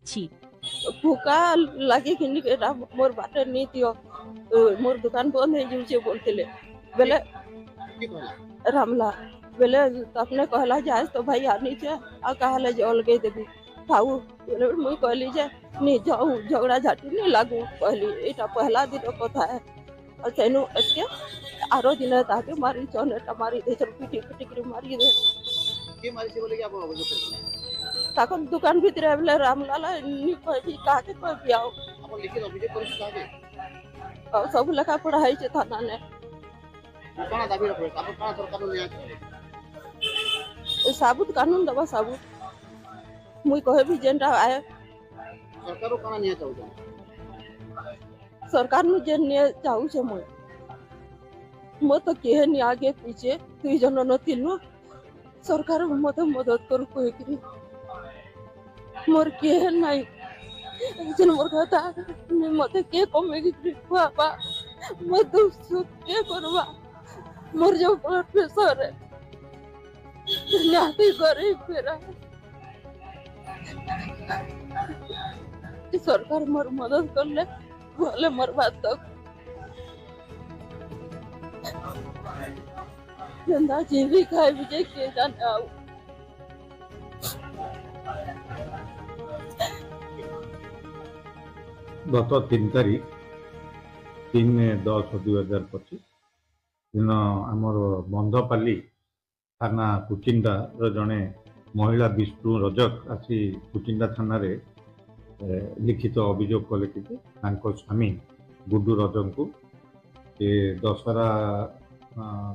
ଅଛି। भूका लगे कि मोर बाटे नहीं दियो मोर दुकान बंद हो जाऊे बोलते बेले रामला बेले तपने कहला जाए तो भाई आनी चे आ कहले जे अलगे देबी खाऊ बेले मुई कहली जे नहीं जाऊँ झगड़ा झाटी नहीं लागू कहली एटा पहला दिन कथा है और तेनु एके आरो दिन ताके मारी चनेटा मारी दे पिटी पिटी कर मारी दे के मारी से बोले कि आप अभियोग करछन ताकन दुकान भीतर बेले रामलाला नी कहबी काके कहबी आओ आप लिखित अभियोग करछन काहे और सब लेखा पढ़ाई छे थाना ने कोना दाबी रखबे आप कोना सरकार न्याय करे साबुत कानून दबा साबुत मुई कहबी जेनटा आए सरकार कोना न्याय चाहू सरकार नु जे ने चाहू छे मुई मो तो केहे नि आगे पीछे दुई जन नथिलु सरकार मते मदद करू कहिकरी मोर केहे नाही जन मोर कथा मते के कमे की बाबा मो दुख के करवा मोर जो ब्लड प्रेशर है नाती गरीब मेरा सरकार मोर मदद कर ले भले मोर बात तक जिंदा जीवी खाए विजय के जाने आओ गत 3 तारीख 3/10/2025 दिन आमर बंधपाली थाना कुचिंडा जड़े महिला विष्णु रजक आसी कुचिंडा थाना रे लिखित अभियोग कले कि स्वामी गुडू रजक को दशहरा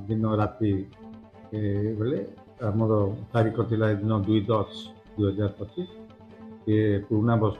दिन राति बेले आमर तारीख थिला दिन 2/10/2025 पुराना बस